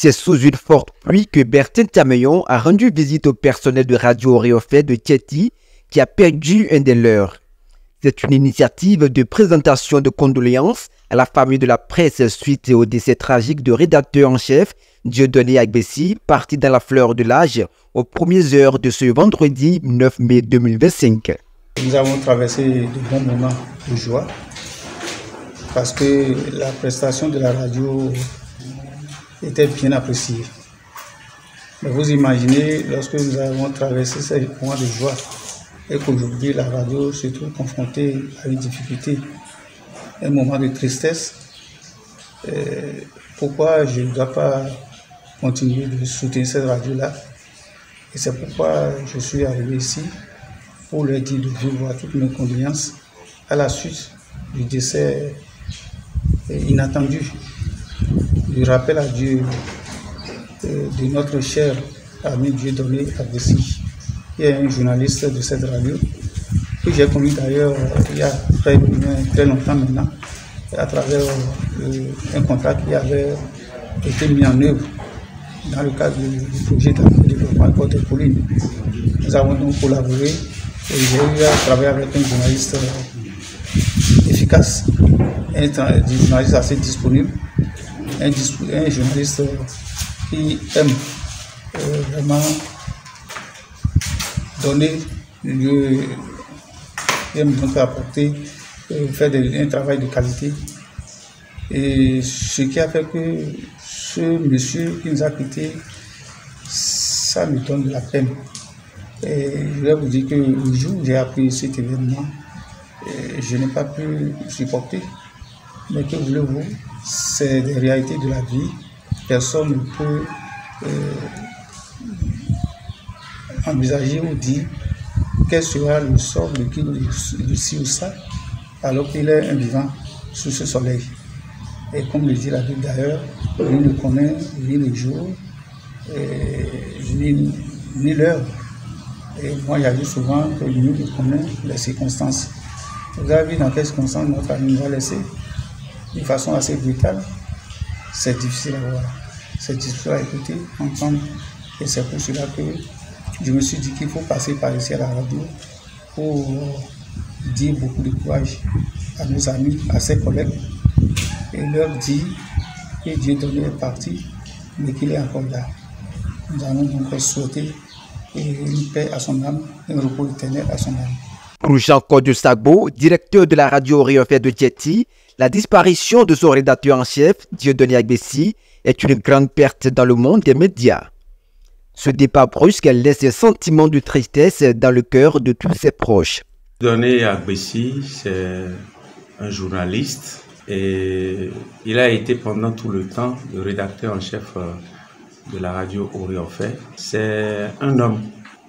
C'est sous une forte pluie que Bertin Tameyon a rendu visite au personnel de Radio Réofait de Thiety qui a perdu un des leurs. C'est une initiative de présentation de condoléances à la famille de la presse suite au décès tragique de rédacteur en chef Dieudonné Agbessi, parti dans la fleur de l'âge aux premières heures de ce vendredi 9 mai 2025. Nous avons traversé de bons moments de joie parce que la prestation de la radio était bien appréciée. Mais vous imaginez, lorsque nous avons traversé ces moments de joie et qu'aujourd'hui la radio se trouve confrontée à une difficulté, un moment de tristesse, pourquoi je ne dois pas continuer de soutenir cette radio-là? Et c'est pourquoi je suis arrivé ici pour leur dire de vivre toutes mes condoléances à la suite du décès inattendu, du rappel à Dieu de notre cher ami Dieudonné Agbessi, qui est un journaliste de cette radio, que j'ai connu d'ailleurs il y a très longtemps maintenant, à travers un contrat qui avait été mis en œuvre dans le cadre du projet de développement Côte des Collines. Nous avons donc collaboré et j'ai eu à travailler avec un journaliste efficace, un journaliste assez disponible, un journaliste qui aime vraiment donner lieu, qui aime donc apporter, faire un travail de qualité. Et ce qui a fait que ce monsieur qui nous a quittés, ça me donne de la peine. Et je vais vous dire que le jour où j'ai appris cet événement, je n'ai pas pu supporter. Mais que voulez-vous, c'est des réalités de la vie. Personne ne peut envisager ou dire quel sera le sort de qui de ci ou ça, alors qu'il est un vivant sous ce soleil. Et comme le dit la Bible d'ailleurs, lui ne connaît ni le jour, ni l'heure. Et moi, j'ai dit souvent que lui ne connaît les circonstances. Vous avez vu dans quelles circonstances notre ami nous a laissé de façon assez brutale. C'est difficile à voir, c'est difficile à écouter, entendre. Et c'est pour cela que je me suis dit qu'il faut passer par ici à la radio pour dire beaucoup de courage à nos amis, à ses collègues, et leur dire que Dieudonné est parti, mais qu'il est encore là. Nous allons donc souhaiter une paix à son âme, un repos éternel à son âme. Pour Jean-Claude Sagbo, directeur de la radio Réofait de Thiety, la disparition de son rédacteur en chef, Dieudonné Agbessi, est une grande perte dans le monde des médias. Ce départ brusque laisse un sentiment de tristesse dans le cœur de tous ses proches. Dieudonné Agbessi, c'est un journaliste et il a été pendant tout le temps le rédacteur en chef de la radio Réofait. C'est un homme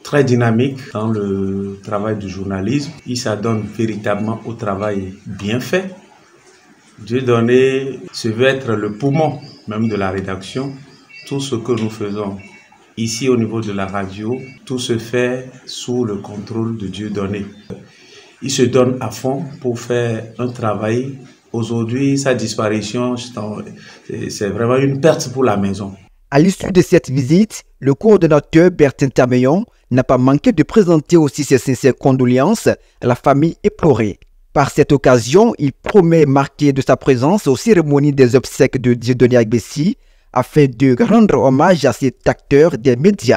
très dynamique dans le travail du journalisme. Il s'adonne véritablement au travail bien fait. Dieudonné se veut être le poumon même de la rédaction. Tout ce que nous faisons ici au niveau de la radio, tout se fait sous le contrôle de Dieudonné. Il se donne à fond pour faire un travail. Aujourd'hui, sa disparition, c'est vraiment une perte pour la maison. À l'issue de cette visite, le coordonnateur Bertin Tameyon n'a pas manqué de présenter aussi ses sincères condoléances à la famille éplorée. Par cette occasion, il promet marquer de sa présence aux cérémonies des obsèques de Dieudonné Agbessi afin de rendre hommage à cet acteur des médias.